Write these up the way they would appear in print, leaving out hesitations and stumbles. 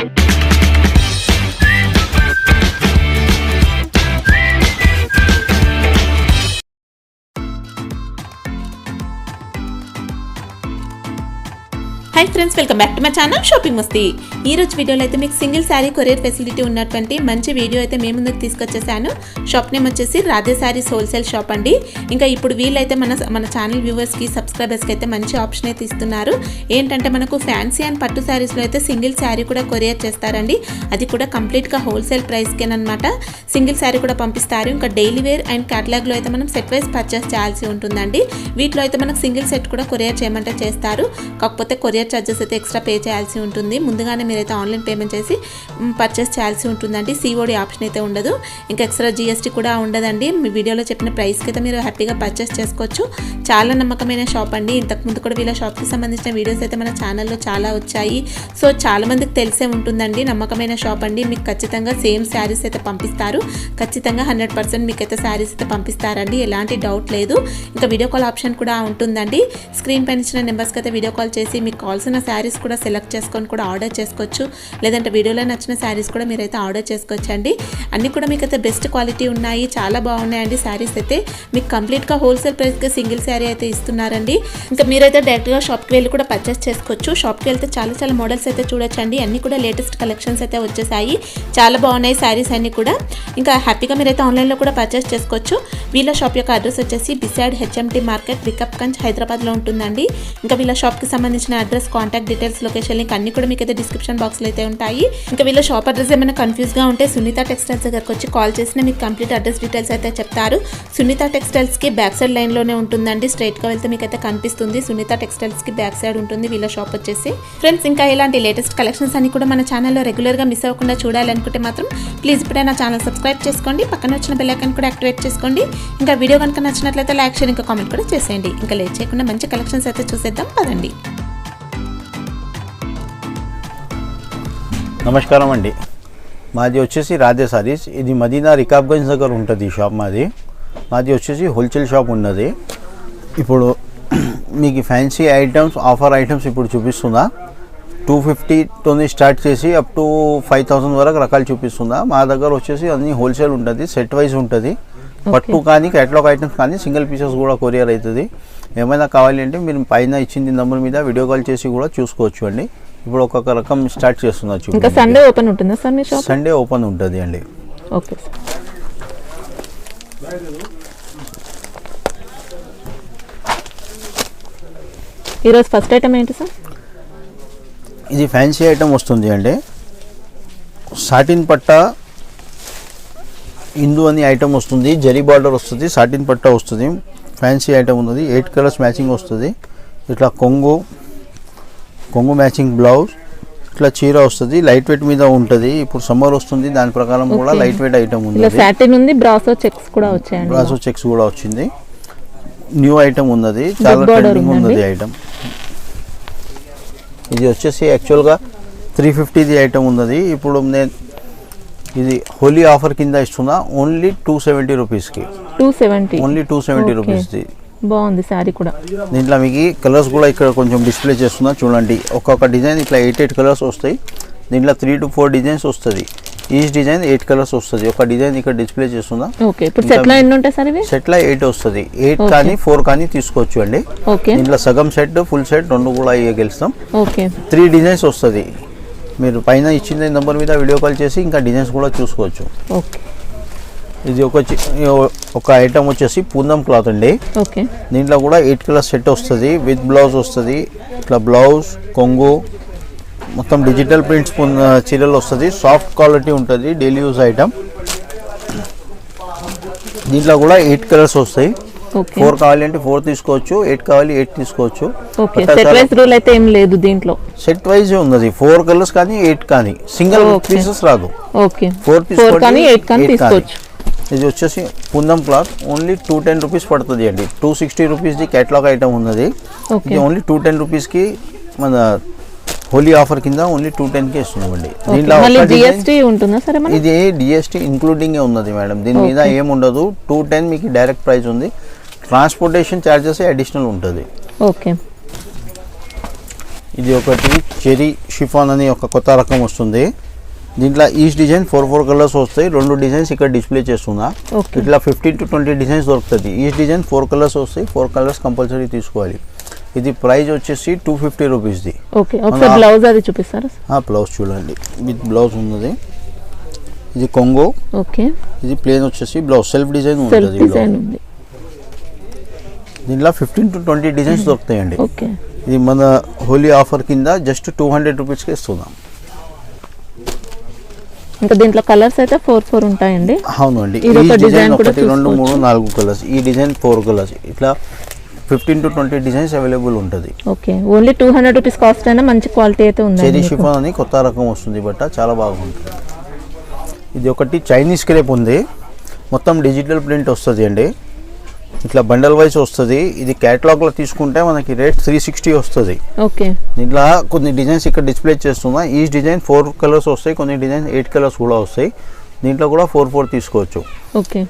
Hi friends, welcome back to my channel shopping Masti. ఈ రోజు వీడియోలో అయితే మీకు సింగిల్ సారీ కొరియర్ ఫెసిలిటీ ఉన్నటువంటి మంచి వీడియో అయితే మేము ముందుకు తీసుకొచ్చేసాను। షాప్ నేమ్ వచ్చేసి రాధే సారీస్ హోల్సేల్ షాప్ అండి। ఇంకా ఇప్పుడు వీళ్ళైతే మన ఛానల్ వ్యూవర్స్ కి సబ్స్క్రైబర్స్ కి అయితే మంచి ఆప్షన్ అయితే ఇస్తున్నారు। ఏంటంటే మనకు ఫ్యాన్సీ అండ్ పట్టు సారీస్ లో అయితే సింగిల్ సారీ కూడా కొరియర్ చేస్తారండి। అది కూడా కంప్లీట్ గా హోల్సేల్ ప్రైస్ కేనన్నమాట। సింగిల్ సారీ కూడా పంపిస్తారు। ఇంకా డైలీ వేర్ అండ్ కేటలాగ్ లో అయితే మనం సెట్ వైస్ పర్చేస్ చేయాల్సి ఉంటుందండి। వీటిలో అయితే మనకు సింగిల్ సెట్ కూడా కొరియర్ చేయమంటే చేస్తారు। కాకపోతే కొరియర్ చార్జెస్ అయితే ఎక్స్ట్రా పే చేయాల్సి ఉంటుంది। ముందుగానే మీరైతే ఆన్లైన్ పేమెంట్ చేసి పర్చేస్ చేయాల్సి ఉంటుందండి। సిఓడి ఆప్షన్ అయితే ఉండదు। ఇంకా ఎక్స్ట్రా జిఎస్టీ కూడా ఉండదండి। మీ వీడియోలో చెప్పిన ప్రైస్కి అయితే మీరు హ్యాపీగా పర్చేస్ చేసుకోవచ్చు। చాలా నమ్మకమైన షాప్ అండి। ఇంతకుముందు కూడా వీళ్ళ షాప్కి సంబంధించిన వీడియోస్ అయితే మన ఛానల్లో చాలా వచ్చాయి। సో చాలా మందికి తెలిసే ఉంటుందండి, నమ్మకమైన షాప్ అండి। మీకు ఖచ్చితంగా సేమ్ శారీస్ అయితే పంపిస్తారు। ఖచ్చితంగా 100% మీకైతే శారీస్ అయితే పంపిస్తారండి, ఎలాంటి డౌట్ లేదు। ఇంకా వీడియో కాల్ ఆప్షన్ కూడా ఉంటుందండి। స్క్రీన్ పైన ఇచ్చిన నెంబర్స్కి అయితే వీడియో కాల్ చేసి మీకు కావాల్సిన శారీస్ కూడా సెలెక్ట్ చేసుకొని కూడా ఆర్డర్ చేసుకోవచ్చు। లేదంటే వీడియోలో నచ్చిన శారీస్ కూడా మీరైతే ఆర్డర్ చేసుకోవచ్చు అండి। అన్నీ కూడా మీకైతే బెస్ట్ క్వాలిటీ ఉన్నాయి, చాలా బాగున్నాయండి శారీస్ అయితే। మీకు కంప్లీట్గా హోల్సేల్ ప్రైస్కి సింగిల్ శారీ అయితే ఇస్తున్నారండి। ఇంకా మీరైతే డైరెక్ట్గా షాప్కి వెళ్ళి కూడా పర్చేస్ చేసుకోవచ్చు। షాప్కి వెళ్తే చాలా మోడల్స్ అయితే చూడొచ్చండి। అన్నీ కూడా లేటెస్ట్ కలెక్షన్స్ అయితే వచ్చేసాయి, చాలా బాగున్నాయి శారీస్ అన్నీ కూడా। ఇంకా హ్యాపీగా మీరైతే ఆన్లైన్లో కూడా పర్చేస్ చేసుకోవచ్చు। వీళ్ళ షాప్ యొక్క అడ్రస్ వచ్చేసి బిసైడ్ హెచ్ఎంటీ మార్కెట్, వికప్గంజ్, హైదరాబాద్లో ఉంటుందండి। ఇంకా వీళ్ళ షాప్కి సంబంధించిన address, contact details, location link అన్ని కూడా మీకు అయితే డిస్క్రిప్షన్ బాక్స్లో అయితే ఉంటాయి। ఇంకా వీళ్ళ షాప్ అడ్రస్ ఏమైనా కన్ఫ్యూజ్గా ఉంటే సునీత టెక్స్టైల్స్ దగ్గరకు వచ్చి కాల్ చేసినా మీకు కంప్లీట్ అడ్రస్ డీటెయిల్స్ అయితే చెప్తారు। సునీత టెక్స్టైల్స్కి బ్యాక్ సైడ్ లైన్లోనే ఉంటుందండి, స్ట్రైట్గా వెళ్తే మీకు అయితే కనిపిస్తుంది। సునీత టెక్స్టైల్స్కి బ్యాక్ సైడ్ ఉంటుంది వీళ్ళ షాప్ వచ్చేసి। ఫ్రెండ్స్, ఇంకా ఇలాంటి లేటెస్ట్ కలెక్షన్స్ అన్ని కూడా మన ఛానల్లో రెగ్యులర్గా మిస్ అవ్వకుండా చూడాలనుకుంటే మాత్రం ప్లీజ్ ఇప్పుడే నా ఛానల్ సబ్స్క్రైబ్ చేసుకోండి, పక్కన వచ్చిన బెల్ ఐకాన్ కూడా యాక్టివేట్ చేసుకోండి। ఇంకా వీడియో కనుక నచ్చినట్లయితే లైక్, షేర్, ఇంకా కామెంట్ కూడా చేసేయండి। ఇంకా లేట్ చేయకుండా మంచి కలెక్షన్స్ అయితే చూసేద్దాం పదండి। నమస్కారం అండి, మాది వచ్చేసి రాధే సారీస్। ఇది మదీనా రికాబ్గంజ్ దగ్గర ఉంటుంది ఈ షాప్ మాది వచ్చేసి హోల్సేల్ షాప్ ఉన్నది। ఇప్పుడు మీకు ఫ్యాన్సీ ఐటమ్స్, ఆఫర్ ఐటమ్స్ ఇప్పుడు చూపిస్తుందా। 250తోని స్టార్ట్ చేసి అప్ టు 5000 వరకు రకాలు చూపిస్తుందా। మా దగ్గర వచ్చేసి అన్ని హోల్సేల్ ఉంటుంది, సెట్ వైజ్ ఉంటుంది। పట్టు కానీ కేటలాగ్ ఐటమ్స్ కానీ సింగిల్ పీసెస్ కూడా కొరియర్ అవుతుంది। ఏమైనా కావాలి అంటే మీరు పైన ఇచ్చింది నెంబర్ మీద వీడియో కాల్ చేసి కూడా చూసుకోవచ్చు అండి। ఇప్పుడు ఒక్కొక్క రకం స్టార్ట్ చేస్తున్నారు। ఇంకా సండే ఓపెన్ ఉంటుందా సార్ మీ షాప్? సండే ఓపెన్ ఉంటుంది అండి। Okay sir. ఈరోజు ఫస్ట్ ఐటమ్ ఏంటి సార్? ఇది ఫ్యాన్సీ ఐటమ్ వస్తుంది అండి। సాటిన్ పట్టా ఇందు అని ఐటమ్ వస్తుంది, జరీ బార్డర్ వస్తుంది, సాటిన్ పట్టా వస్తుంది, ఫ్యాన్సీ ఐటమ్ ఉన్నది। 8 కలర్స్ మ్యాచింగ్ వస్తుంది। ఇట్లా కొంగు మ్యాచింగ్ బ్లౌజ్, ఇట్లా చీర వస్తుంది, లైట్ వెయిట్ మీద ఉంటుంది। ఇప్పుడు సమ్మర్ వస్తుంది, దాని ప్రకారం కూడా లైట్ వెయిట్ ఐటమ్ ఉంది। సాటిన్ ఉంది, బ్రాసో చెక్స్ కూడా వచ్చాయండి, బ్రాసో చెక్స్ కూడా వచ్చింది। న్యూ ఐటమ్ ఉన్నది, చాలా ట్రెండింగ్ ఉన్నది ఐటమ్। ఇది వచ్చేసి యాక్చువల్గా 350ది ఐటమ్ ఉన్నది। ఇప్పుడు నేను ఇది హోలీ ఆఫర్ కింద ఇస్తున్నా, ఓన్లీ 270 రూపీస్కి। 270 ఓన్లీ 270 రూపీస్ది బాగుంది సారీ కూడా। దీంట్లో మీకు కలర్స్ కూడా ఇక్కడ కొంచెం డిస్ప్లే చేస్తున్నా చూడండి। ఒక్కొక్క డిజైన్ ఇట్లా 8 కలర్స్ వస్తాయి। దీంట్లో 3 to 4 డిజైన్స్ వస్తుంది। ఈచ్ డిజైన్ 8 కలర్స్ వస్తుంది। ఒక డిజైన్ ఇక్కడ డిస్ప్లే చేస్తున్నా। ఓకే, ఇప్పుడు సెట్లో ఎన్ని ఉంటాయి సార్ ఇవి? సెట్లో 8 వస్తుంది। 8 కానీ 4 కానీ తీసుకోవచ్చు అండి। ఓకే, దీంట్లో సగం సెట్, ఫుల్ సెట్ రెండు కూడా ఇవ్వగలుస్తాం। ఓకే, 3 డిజైన్స్ వస్తుంది। మీరు పైన ఇచ్చిన నెంబర్ మీద వీడియో కాల్ చేసి ఇంకా డిజైన్స్ కూడా చూసుకోవచ్చు। ఓకే, ఇది ఒక ఐటమ్ వచ్చేసి పూనం క్లాత్ అండి। ఓకే, దీంట్లో కూడా 8 కలర్ సెట్ వస్తుంది, విత్ బ్లౌజ్ వస్తుంది। ఇట్లా బ్లౌజ్, కొంగు మొత్తం డిజిటల్ ప్రింట్స్ చీరలు వస్తుంది, సాఫ్ట్ క్వాలిటీ ఉంటుంది, డైలీ యూజ్ ఐటమ్। దీంట్లో కూడా 8 కలర్స్ వస్తాయి। 4 కావాలి అంటే 4 తీసుకోవచ్చు, 8 కావాలి 8 తీసుకోవచ్చు। సెట్ వైజ్ రూల్ అయితే ఏం లేదు దీంట్లో, సెట్ వైజ్ ఉన్నది। 4 కలర్స్ కానీ 8 కానీ, సింగిల్ పీసెస్ రాదు। ఓకే, 4 కానీ 8 కానీ తీసుకోవచ్చు। ఇది వచ్చేసి పూనం క్లాత్, ఓన్లీ 210 రూపీస్ పడుతుంది అండి। 260 రూపీస్ది కేటలాగ్ ఐటమ్ ఉన్నది। ఇది ఓన్లీ 210 రూపీస్కి మన హోలీ ఆఫర్ కింద ఓన్లీ 210కి ఇస్తున్నామండి। దీంట్లో ఇది డిఎస్టీ ఇంక్లూడింగ్ ఉన్నది మేడం, దీని మీద ఏముండదు। 210 మీకు డైరెక్ట్ ప్రైస్ ఉంది, ట్రాన్స్పోర్టేషన్ ఛార్జెస్ అడిషనల్ ఉంటుంది। ఓకే, ఇది ఒకటి చెరీ షిఫాన్ అని ఒక కొత్త రకం వస్తుంది. దీంట్లో ఈచ్ డిజైన్ 4 కలర్స్ వస్తాయి. 2 డిజైన్స్ ఇక్కడ డిస్ప్లే చేస్తున్నా. ఇట్లా 15 to 20 డిజైన్స్ దొరుకుతుంది. ఈచ్ డిజైన్ 4 కలర్స్ వస్తాయి. 4 కలర్స్ కంపల్సరీ తీసుకోవాలి. ఇది ప్రైస్ వచ్చేసి 250 రూపీస్ది. ఓకే, ఒకసారి బ్లౌజ్ అది చూపిస్తారా? బ్లౌజ్ చూడండి, విత్ బ్లౌజ్ ఉన్నది. ఇది కొంగో. ఓకే, ఇది ప్లేన్ వచ్చేసి బ్లౌజ్ సెల్ఫ్ డిజైన్ ఉంటుంది. దీంట్లో 15 to 20 డిజైన్స్ దొరుకుతాయండి. ఓకే, ఇది మన హోలీ ఆఫర్ కింద జస్ట్ 200 రూపీస్కి ఇస్తున్నాం. ఇంకా దీంట్లో కలర్స్ అయితే 4 ఉంటాయండి. అవునండి, ఈ డిజైన్ 1 2 3 4 కలర్స్, ఈ డిజైన్ 4 కలర్స్, ఇట్లా 15 to 20 డిజైన్స్ అవైలబుల్ ఉంటుంది. ఓకే, ఓన్లీ 200 రూపీస్ కాస్ట్ అయినా మంచి క్వాలిటీ అయితే ఉంది. చెరీ షిఫాన్ అని కొత్త రకం వస్తుంది, బట్ చాలా బాగుంటుంది. ఇది ఒకటి చైనీస్ క్రేప్ ఉంది, మొత్తం డిజిటల్ ప్రింట్ వస్తుంది అండి. ఇట్లా బండల్ వైజ్ వస్తుంది. ఇది క్యాటలాగ్లో తీసుకుంటే మనకి రేట్ 360 వస్తుంది. ఓకే, దీంట్లో కొన్ని డిజైన్స్ ఇక్కడ డిస్ప్లే చేస్తున్నా. ఈ డిజైన్ 4 కలర్స్ వస్తాయి, కొన్ని డిజైన్ 8 కలర్స్ కూడా వస్తాయి. దీంట్లో కూడా 4 తీసుకోవచ్చు. ఓకే,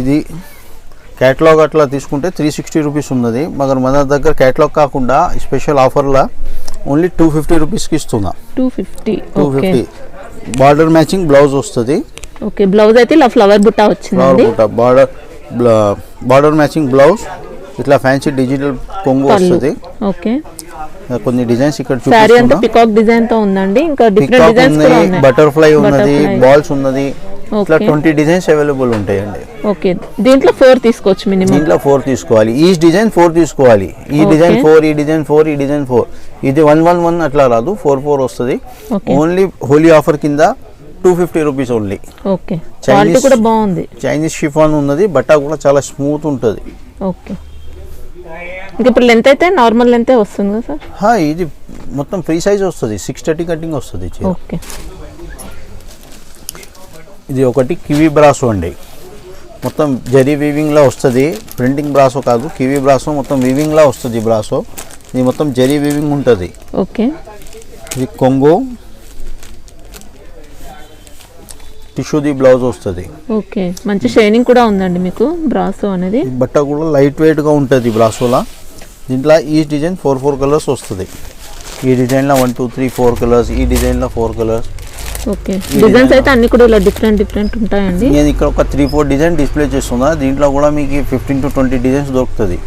ఇది క్యాటలాగ్ అట్లా తీసుకుంటే 360 రూపీస్ ఉన్నది. మగర్ మన దగ్గర క్యాటలాగ్ కాకుండా స్పెషల్ ఆఫర్లా ఓన్లీ 250 రూపీస్కి ఇస్తున్నా. 250 బార్డర్ మ్యాచింగ్ బ్లౌజ్ వస్తుంది. ఓకే, బ్లౌజ్ అయితే ఇలా ఫ్లవర్ బుట్ట వచ్చిందండి. బార్డర్ మ్యాచింగ్ బ్లౌజ్, ఇట్లా ఫ్యాన్సీ డిజిటల్ కొంగు వస్తుంది. ఓకే, కొన్ని డిజైన్స్ ఇక్కడ సారీ అంతా పికాక్ డిజైన్ తో ఉందండి. ఇంకా డిఫరెంట్ డిజైన్స్ కూడా ఉన్నాయి. బటర్ఫ్లై ఉన్నది, బాల్స్ ఉన్నది, ఇట్లా 20 డిజైన్స్ అవైలబుల్ ఉంటాయండి. ఓకే, దీంట్లో 4 తీసుకోవచ్చు మినిమం. దీంట్లో 4 తీసుకోవాలి. ఈ డిజైన్ 4 తీసుకోవాలి. ఈ డిజైన్ 4, ఈ డిజైన్ 4, ఈ డిజైన్ 4. ఇది 111 అట్లా రాదు, 4 వస్తుంది. ఓన్లీ హోలీ ఆఫర్ కింద 250 రూపీస్ ఓన్లీ. ఓకే, క్వాలిటీ కూడా బాగుంది. చైనీస్ షిఫాన్ ఉన్నది, బట్ట కూడా చాలా స్మూత్ ఉంటుంది. ఓకే, ఇంకా ఇప్పుడు లెంత్ అయితే నార్మల్ లెంత్ వస్తుంది కదా సార్? ఇది మొత్తం ఫ్రీ సైజ్ వస్తుంది, 630 కటింగ్ వస్తుంది. ఓకే, ఇది ఒకటి కివీ బ్రాసో అండి, మొత్తం జరీ వీవింగ్లా వస్తుంది. ప్రింటింగ్ బ్రాసో కాదు, కివీ బ్రాసో మొత్తం వీవింగ్లా వస్తుంది. బ్రాసో ఇది మొత్తం జరీ వీవింగ్ ఉంటుంది. ఓకే, ఇది కొంగో టిష్యూది బ్లౌజ్ వస్తుంది. ఓకే, మంచి షైనింగ్ కూడా ఉందండి మీకు బ్రాసో అనేది. బట్ట కూడా లైట్ వెయిట్గా ఉంటుంది బ్రాసోలా. దీంట్లో ఈ డిజైన్ 4 కలర్స్ వస్తుంది. ఈ డిజైన్లో 1 2 3 4 కలర్స్, ఈ డిజైన్లో 4 కలర్స్. ఓకే, డిజైన్స్ అయితే అన్ని కూడా ఇలా డిఫరెంట్ ఉంటాయండి. నేను ఇక్కడ ఒక 3-4 డిజైన్ డిస్ప్లే చేస్తున్నా. దీంట్లో కూడా మీకు 15 to 20 డిజైన్స్ దొరుకుతుంది.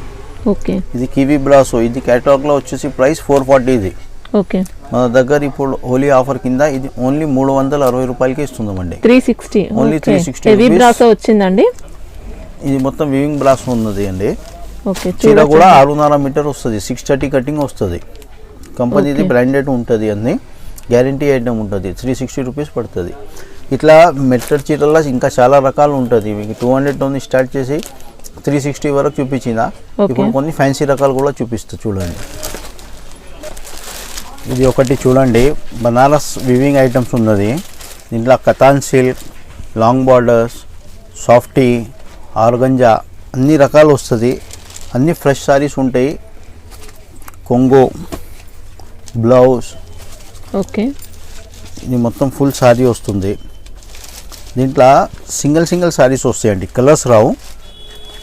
ఓకే, ఇది కివీ బ్రాసో, ఇది క్యాటలాగ్లో వచ్చేసి ప్రైస్ 440 ఇది. ఓకే, మన దగ్గర ఇప్పుడు హోలీ ఆఫర్ కింద ఇది ఓన్లీ 360 రూపాయలకి ఇస్తుందామండి. 360 ఓన్లీ 360 హెవీ బ్రాసో వచ్చిందండి. ఇది మొత్తం వీవింగ్ బ్రాసో ఉన్నది అండి. ఓకే, చీర కూడా 6.5 మీటర్ వస్తుంది, 630 కటింగ్ వస్తుంది. కంపెనీది బ్రాండెడ్ ఉంటుంది, అన్ని గ్యారంటీ ఐటమ్ ఉంటుంది. 360 రూపీస్ పడుతుంది. ఇట్లా మెటల్ చీరల్లో ఇంకా చాలా రకాలు ఉంటుంది. మీకు 200 స్టార్ట్ చేసి 360 వరకు చూపించిన. ఇప్పుడు కొన్ని ఫ్యాన్సీ రకాలు కూడా చూపిస్తా చూడండి. ఇది ఒకటి చూడండి, బనారస్ వివింగ్ ఐటమ్స్ ఉన్నది. దీంట్లో katan silk, long borders, softy, organza అన్ని రకాలు వస్తుంది. అన్ని ఫ్రెష్ సారీస్ ఉంటాయి. కొంగో బ్లౌజ్. ఓకే, ఇది మొత్తం ఫుల్ సారీ వస్తుంది. దీంట్లో సింగిల్ సారీస్ వస్తాయండి, కలర్స్ రావు.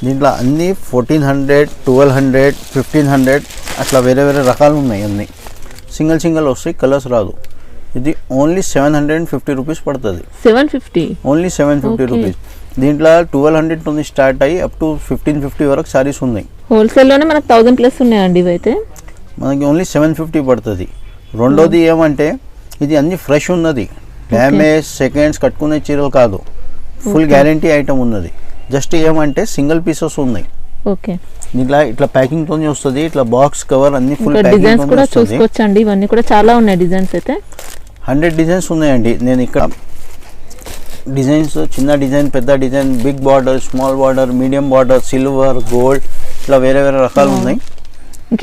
దీంట్లో అన్నీ 1400, 1200, 1500 అట్లా వేరే రకాలు ఉన్నాయి. అన్నీ సింగిల్ వస్తాయి, కలర్స్ రాదు. ఇది ఓన్లీ 750 రూపీస్ పడుతుంది. 750 ఓన్లీ 750 రూపీస్. దీంట్లో 1200 స్టార్ట్ అయ్యి అప్ టు 1550 వరకు సారీస్ ఉన్నాయి. హోల్సేల్లోనే మనకు 1000+ ఉన్నాయండి ఇవైతే. మనకి ఓన్లీ 750 పడుతుంది. రెండోది ఏమంటే ఇది అన్ని ఫ్రెష్ ఉన్నది, డ్యామేజ్ సెకండ్స్ కట్టుకునే చీరలు కాదు, ఫుల్ గ్యారంటీ ఐటమ్ ఉన్నది. జస్ట్ ఏమంటే సింగిల్ పీసెస్ ఉన్నాయి. ఓకే, ఇట్లా ప్యాకింగ్ తోనే వస్తుంది. ఇట్లా బాక్స్ కవర్ అన్ని ఫుల్ డిజైన్స్ కూడా చూసుకోవచ్చండి. ఇవన్నీ కూడా చాలా ఉన్నాయి డిజైన్స్ అయితే. 100 డిజైన్స్ ఉన్నాయండి. నేను ఇక్కడ డిజైన్స్ చిన్న డిజైన్, పెద్ద design, big border, small border, medium border, silver, gold ఇట్లా వేరే రకాలు ఉన్నాయి.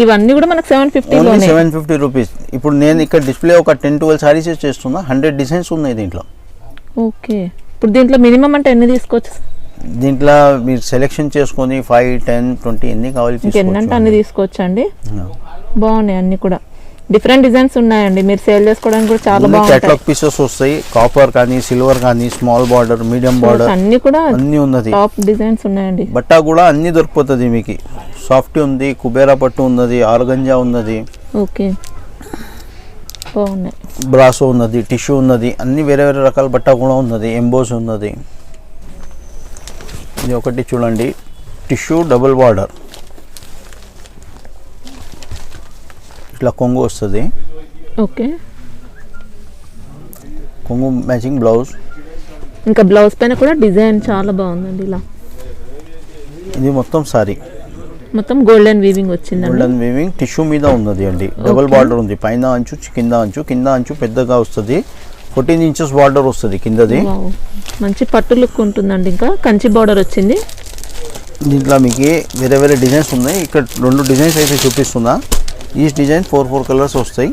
ఇవన్నీ కూడా మనకు 750 రూపీస్. ఇప్పుడు నేను ఇక్కడ డిస్ప్లే ఒక 10-12 సారీస్ చేస్తున్నా. 100 డిజైన్స్ ఉన్నాయి దీంట్లో. ఓకే, ఇప్పుడు దీంట్లో మినిమం అంటే ఎన్ని తీసుకోవచ్చు? దీంట్లో మీరు సెలెక్షన్ చేసుకొని 5, 10, 20 ఎన్ని కావాలి ఎన్నంటే అన్ని తీసుకోవచ్చు అండి. బాగున్నాయి అన్ని కూడా, డిఫరెంట్ డిజైన్స్ ఉన్నాయండి. మీరు సేల్ చేసుకోవడానికి కూడా చాలా బాగుంటాయి. కేటలాగ్ పీసెస్ వస్తాయి, కాపర్ కానీ, సిల్వర్ కానీ, స్మాల్ బార్డర్, మీడియం బార్డర్ అన్ని కూడా అన్ని ఉన్నది. టాప్ డిజైన్స్ ఉన్నాయండి. బట్ట కూడా అన్ని దొరికిపోతుంది మీకు. సాఫ్ట్ ఉంది, కుబేరా పట్టు ఉన్నది, ఆర్గంజా ఉన్నది. ఓకే, బాగున్నాయి. బ్రాసో ఉన్నది, టిష్యూ ఉన్నది, అన్ని వేరే వేరే రకాల బట్ట కూడా ఉన్నది, ఎంబోస్ ఉన్నది. ఇది ఒకటి చూడండి, టిష్యూ డబుల్ బార్డర్, ఇట్లా కొంగు వస్తుంది. ఓకే, కొంగు మ్యాచింగ్ బ్లౌజ్. ఇంకా బ్లౌజ్ పైన కూడా డిజైన్ చాలా బాగుందండి. ఇలా ఇది మొత్తం సారీ మొత్తం గోల్డెన్ వీవింగ్ వచ్చిందండి. గోల్డెన్ వీవింగ్ టిష్యూ మీద ఉన్నది అండి. డబుల్ బార్డర్ ఉంది, పైన అంచు కింద అంచు. కింద అంచు పెద్దగా వస్తుంది, 14 ఇంచెస్ బార్డర్ వస్తుంది కిందది. వావ్, మంచి పట్టు లుక్ ఉంటుందండి. ఇంకా కంచి బార్డర్ వచ్చింది. దీంట్లో మీకు వేరే వేరే డిజైన్స్ ఉన్నాయి. ఇక్కడ 2 డిజైన్స్ అయితే చూపిస్తున్నా. ఈ డిజైన్ 4 కలర్స్ వస్తాయి.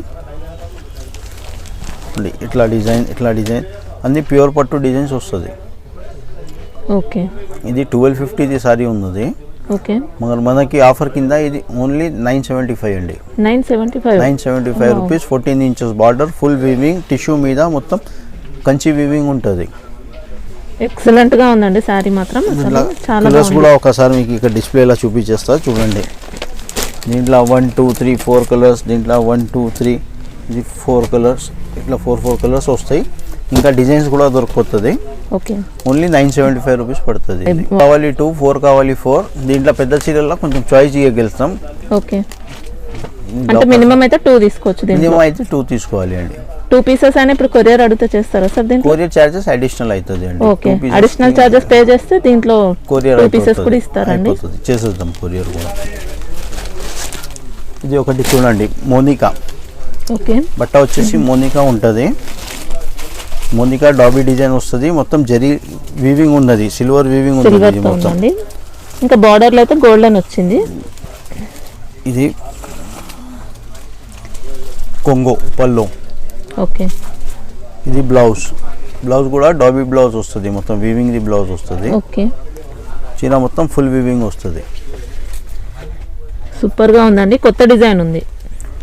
ఇట్లా డిజైన్, ఇట్లా డిజైన్, అన్ని ప్యూర్ పట్టు డిజైన్స్ వస్తుంది. ఓకే, ఇది 1250 సారీ ఉన్నది. ఓకే, మగర్ మనకి ఆఫర్ కింద ఇది ఓన్లీ 975 అండి. 975 rupees. 14 inches border, full weaving, tissue మీద మొత్తం కంచి వీవింగ్ ఉంటుంది. ఎక్సలెంట్ గా ఉందండి సారీ మాత్రం. చాలా కలర్స్ కూడా ఒకసారి మీకు ఇక్కడ డిస్ప్లేలో చూపించేస్తా చూడండి. దీంట్లో 1 2 3 4 కలర్స్, దీంట్లో 1 2 3 ఇది 4 కలర్స్, ఇట్లా 4 కలర్స్ వస్తాయి. ఇంకా డిజైన్స్ కూడా దొరుకుతుంది. ఓకే, ఓన్లీ 975 రూపీస్ పడుతుంది. కావాలి 2, 4 కావాలి 4. దీంట్లో పెద్ద చీరల్లో కొంచెం చాయిస్ చేయగలుగుతాం. ఓకే, అంటే మినిమం అయితే 2 తీసుకోవచ్చు. మినిమం అయితే 2 తీసుకోవాలి అండి. 2 పీసెస్ అయినా ఇప్పుడు కొరియర్ అడిగితే చేస్తారా సార్? దీంట్లో కొరియర్ చార్జెస్ అడిషనల్ అవుతుంది అండి. ఓకే, అడిషనల్ చార్జెస్ పే చేస్తే దీంట్లో కొరియర్ 2 పీసెస్ కూడా ఇస్తారండి. చేసేద్దాం కొరియర్ కూడా. ఇది ఒకటి చూడండి, మోనికా. ఓకే, బట్ట వచ్చేసి మోనికా ఉంటుంది. మోనికా డాబీ డిజైన్ వస్తుంది. మొత్తం జరీ వీవింగ్ ఉన్నది, సిల్వర్ వీవింగ్ ఉన్నది మొత్తం. ఇంకా బార్డర్ లో అయితే గోల్డెన్ వచ్చింది. ఇది కొంగో పల్లో. ఓకే, ఇది బ్లౌజ్. బ్లౌజ్ కూడా డాబీ బ్లౌజ్ వస్తుంది, మొత్తం వీవింగ్ ది బ్లౌజ్ వస్తుంది. ఓకే, చీర మొత్తం ఫుల్ వీవింగ్ వస్తుంది. సూపర్ గా ఉందండి. కొత్త డిజైన్ ఉంది,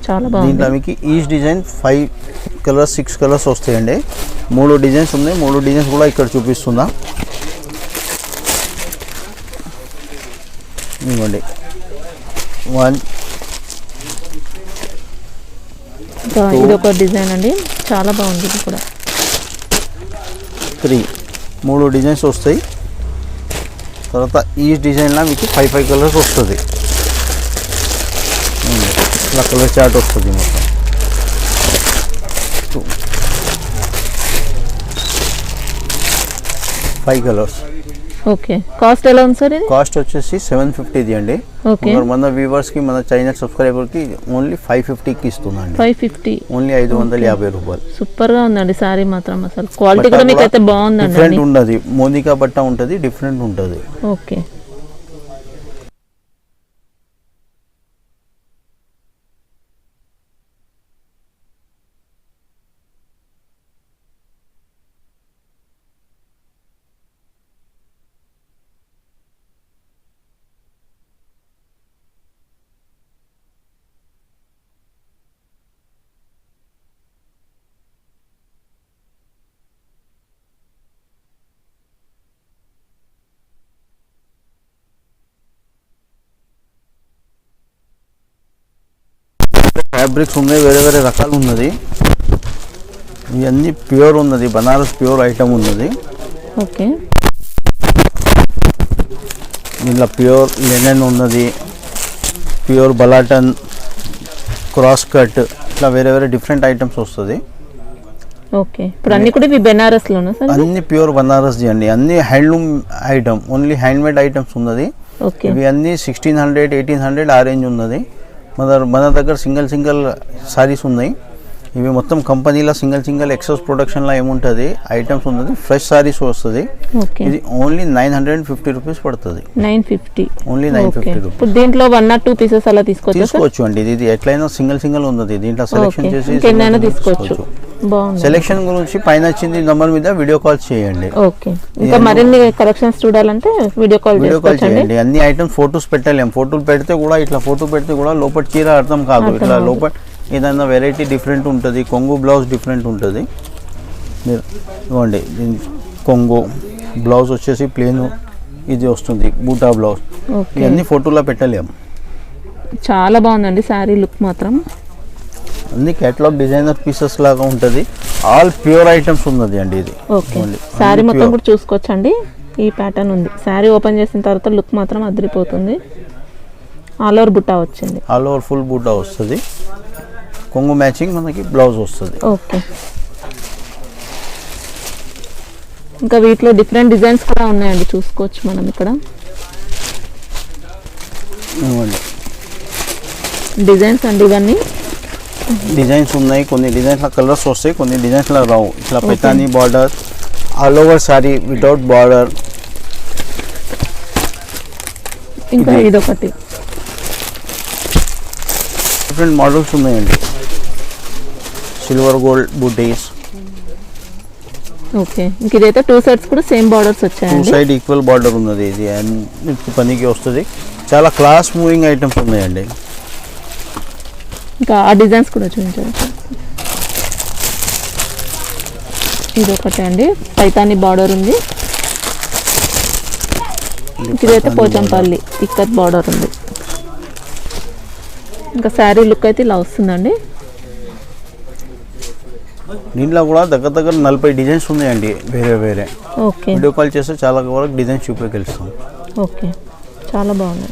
చాలా బాగుంది. దీంట్లో మీకు ఈచ్ డిజైన్ 5 కలర్స్ 6 కలర్స్ వస్తాయండి. 3 డిజైన్స్ ఉన్నాయి. 3 డిజైన్స్ కూడా ఇక్కడ చూపిస్తున్నా. ఇవ్వండి 1 ఇది ఒక డిజైన్ అండి, చాలా బాగుంది. ఇది కూడా 3 3 డిజైన్స్ వస్తాయి. తర్వాత ఈ డిజైన్లో మీకు 5 కలర్స్ వస్తుంది. ఇట్లా కలర్ చార్ట్ వస్తుంది మొత్తం. 5 కలర్స్. ఓకే, కాస్ట్ ఎలా ఉంది సార్? ఇది కాస్ట్ వచ్చేసి 750 అండి. ఓకే, మన వ్యూవర్స్ కి, మన ఛానల్ సబ్స్క్రైబర్ కి ఓన్లీ 550కి ఇస్తున్నాండి. 550 ఓన్లీ 550 రూపాయలు. సూపర్ గా ఉందండి సారీ మాత్రం. అసలు క్వాలిటీ కూడా మీకు అయితే బాగుందండి. డిఫరెంట్ ఉన్నది, మోనికా బట్ట ఉంటుంది, డిఫరెంట్ ఉంటుంది. ఓకే, ఫ్యాబ్రిక్స్ ఉన్నాయి, వేరే వేరే రకాలు ఉన్నది. ఇవన్నీ ప్యూర్ ఉన్నది, బనారస్ ప్యూర్ ఐటమ్ ఉన్నది. ఓకే, దీంట్లో ప్యూర్ లెనెన్ ఉన్నది, ప్యూర్ బలాటన్, క్రాస్ కట్, ఇట్లా వేరే వేరే డిఫరెంట్ ఐటమ్స్ వస్తుంది. ఓకే, ఇప్పుడు అన్ని కూడా ఇవి బెనారస్ లోనా సార్? అన్ని ప్యూర్ బనారస్ అండి. అన్ని handloom item, only handmade items ఉన్నది. ఓకే, ఇవి అన్ని 1600 1800 ఆ రేంజ్ ఉన్నది. మన దగ్గర సింగిల్ సారీస్ ఉన్నాయి. ఇవి మొత్తం కంపెనీలో సింగిల్ ఎక్సెస్ ప్రొడక్షన్లో ఏముంటుంది ఐటమ్స్ ఉన్నది. ఫ్రెష్ సారీస్ వస్తుంది. ఇది ఓన్లీ 950 రూపీస్ పడుతుంది. 950 ఓన్లీ 950 రూపీస్. ఇప్పుడు దీంట్లో 1 or 2 పీసెస్ అలా తీసుకోవచ్చు అండి. ఇది ఎట్లయినా సింగిల్ ఉన్నది. దీంట్లో సెలెక్షన్ చేసి తీసుకోవచ్చు. బాగుంది. సెలెక్షన్ గురించి పైన వచ్చింది నంబర్ మీద వీడియో కాల్ చేయండి. ఓకే, ఇంకా మరిన్ని కలెక్షన్స్ చూడాలంటే వీడియో కాల్ చేయండి. అన్ని ఐటమ్స్ ఫోటోస్ పెట్టలేము. ఫోటోలు పెడితే కూడా, ఇట్లా ఫోటో పెడితే కూడా లోపల చీర అర్థం కాదు. ఇట్లా లోపల ఏదైనా వెరైటీ డిఫరెంట్ ఉంటుంది. కొంగు బ్లౌజ్ డిఫరెంట్ ఉంటుంది. మీరు ఇవ్వండి, కొంగు బ్లౌజ్ వచ్చేసి ప్లేన్ ఇది వస్తుంది, బూటా బ్లౌజ్. ఇవన్నీ ఫోటోలో పెట్టలేము. చాలా బాగుందండి శారీ లుక్ మాత్రం. అన్ని కేటలాగ్ డిజైనర్ పీసెస్ లాగా ఉంటుంది. ఆల్ ప్యూర్ ఐటమ్స్ ఉన్నది అండి ఇది. ఓకే, శారీ మొత్తం కూడా చూసుకోవచ్చండి. ఈ ప్యాటర్న్ ఉంది. శారీ ఓపెన్ చేసిన తర్వాత లుక్ మాత్రం అదిరిపోతుంది. ఆల్ ఓవర్ బుట్టా వచ్చింది. ఆల్ ఓవర్ ఫుల్ బూటా వస్తుంది. కొంగు మ్యాచింగ్ మనకి బ్లౌజ్ వస్తుంది. ఓకే, ఇంకా వీటిలో డిఫరెంట్ డిజైన్స్ కూడా ఉన్నాయండి, చూసుకోవచ్చు మనం ఇక్కడ. డిజైన్స్ అండి ఇవన్నీ. డిజైన్స్ ఉన్నాయి, కొన్ని డిజైన్స్ల కలర్స్ వస్తాయి, కొన్ని డిజైన్స్ల రావు. ఇట్లా Paithani border, all over sorry without border. ఇంకా ఇదొకటి డిఫరెంట్ మోడల్స్ ఉన్నాయండి. సిల్వర్ గోల్డ్ బూటీస్. ఓకే, ఇంక ఇదైతే 2 సైడ్స్ కూడా సేమ్ బార్డర్స్ వచ్చాయండి. 2 సైడ్ ఈక్వల్ బార్డర్ ఉన్నది. ఇది అన్నిటి పనికి వస్తుంది. చాలా క్లాస్ మూవింగ్ ఐటమ్స్ ఉన్నాయండి. ఇంకా ఆ డిజైన్స్ కూడా చూపించారు. ఇది ఒకటే అండి, పైతాని బార్డర్ ఉంది. ఇదైతే పోచంపల్లి ఇక్కత్ బార్డర్ ఉంది. ఇంకా శారీ లుక్ అయితే ఇలా వస్తుందండి. దీంట్లో కూడా దగ్గర దగ్గర 40 డిజైన్స్ ఉన్నాయండి వేరే వేరే. ఓకే, వీడియో కాల్ చేస్తే చాలా వరకు డిజైన్స్ చూపించగలుగుతాం. ఓకే, చాలా బాగుంది.